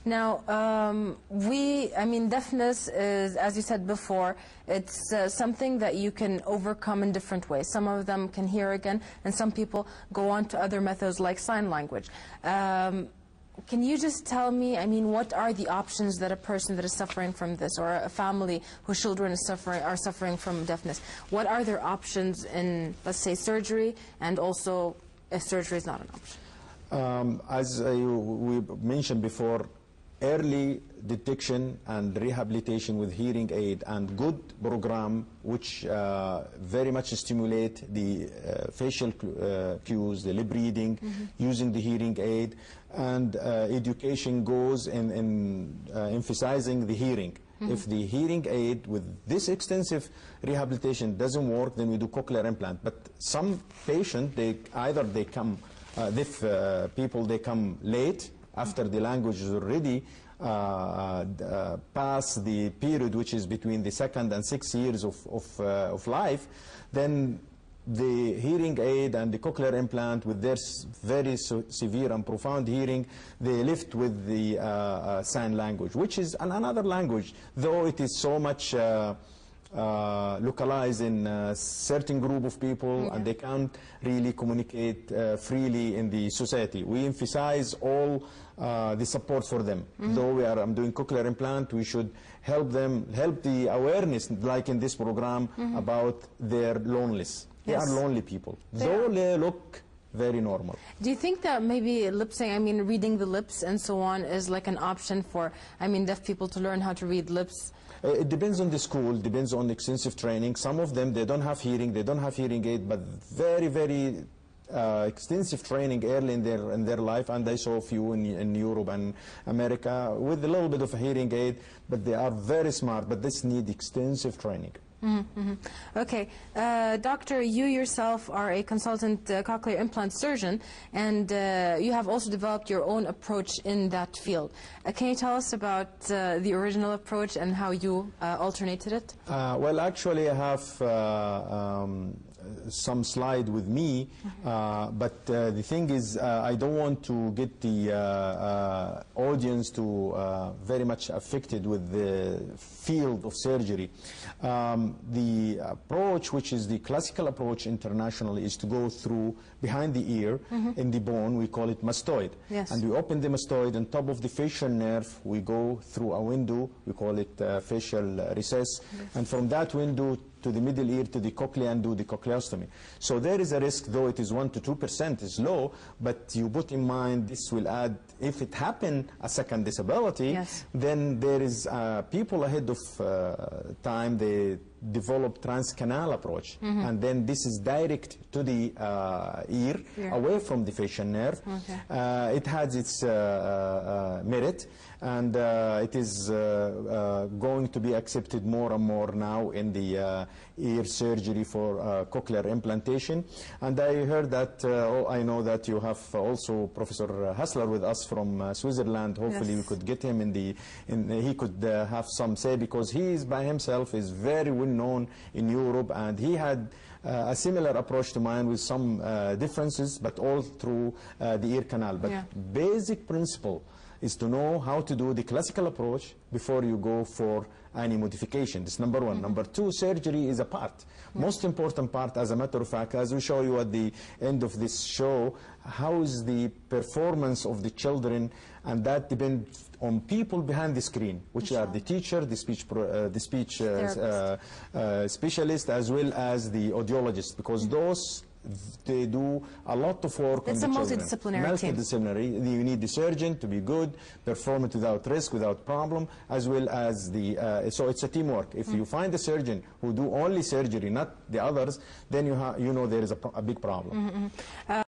Now, deafness is, as you said before, it's something that you can overcome in different ways. Some of them can hear again, and some people go on to other methods like sign language. Can you just tell me, what are the options that a person that is suffering from this, or a family whose children are suffering from deafness? What are their options in, let's say, surgery, and also if surgery is not an option? As we mentioned before, early detection and rehabilitation with hearing aid and good program which very much stimulate the facial cues, the lip reading, using the hearing aid, and education goes in emphasizing the hearing. If the hearing aid with this extensive rehabilitation doesn't work, then we do cochlear implant. But some patients, they come, deaf people, they come late after the language is already past the period which is between the 2nd and 6 years of life, then the hearing aid and the cochlear implant with their very severe and profound hearing, they lift with the sign language, which is another language, though it is so much localized in a certain group of people, and they can't really communicate freely in the society. We emphasize all the support for them. Though I'm doing cochlear implant, we should help them, help the awareness, like in this program, about their loneliness. They are lonely people, though they look very normal. Do you think that maybe lip syncing, reading the lips and so on, is like an option for, deaf people to learn how to read lips? It depends on the school, depends on extensive training. Some of them, they don't have hearing, they don't have hearing aid, but very, very extensive training early in their life, and I saw a few in Europe and America with a little bit of a hearing aid, but they are very smart, but this need extensive training. Okay, Doctor, you yourself are a consultant cochlear implant surgeon, and you have also developed your own approach in that field. Can you tell us about the original approach and how you alternated it? Well, actually, I have some slide with me, but the thing is, I don't want to get the audience to very much affected with the field of surgery. The approach, which is the classical approach internationally, is to go through behind the ear in the bone. We call it mastoid. Yes. And we open the mastoid on top of the facial nerve. We go through a window. We call it facial recess. Yes. And from that window to the middle ear to the cochlea and do the cochleostomy. So there is a risk, though it is 1 to 2%, is low, but you put in mind this will add, if it happen, a second disability, then there is people ahead of time, they develop transcanal approach, and then this is direct to the ear, away from the facial nerve. It has its merit, and it is going to be accepted more and more now in the ear surgery for cochlear implantation. And I heard that, I know that you have also Professor Hassler with us from Switzerland. Hopefully we could get him he could have some say, because he is by himself is very well known in Europe, and he had a similar approach to mine with some differences, but all through the ear canal. But basic principle is to know how to do the classical approach before you go for any modification. That's number one. Number two, surgery is a part. Most important part, as a matter of fact, as we show you at the end of this show, how is the performance of the children, and that depends on people behind the screen, which are the teacher, the speech specialist, as well as the audiologist, because those, they do a lot of work on the children. It's a multidisciplinary team. Multidisciplinary. You need the surgeon to be good, perform it without risk, without problem, as well as the, so it's a teamwork. If you find a surgeon who do only surgery, not the others, then you know there is a big problem.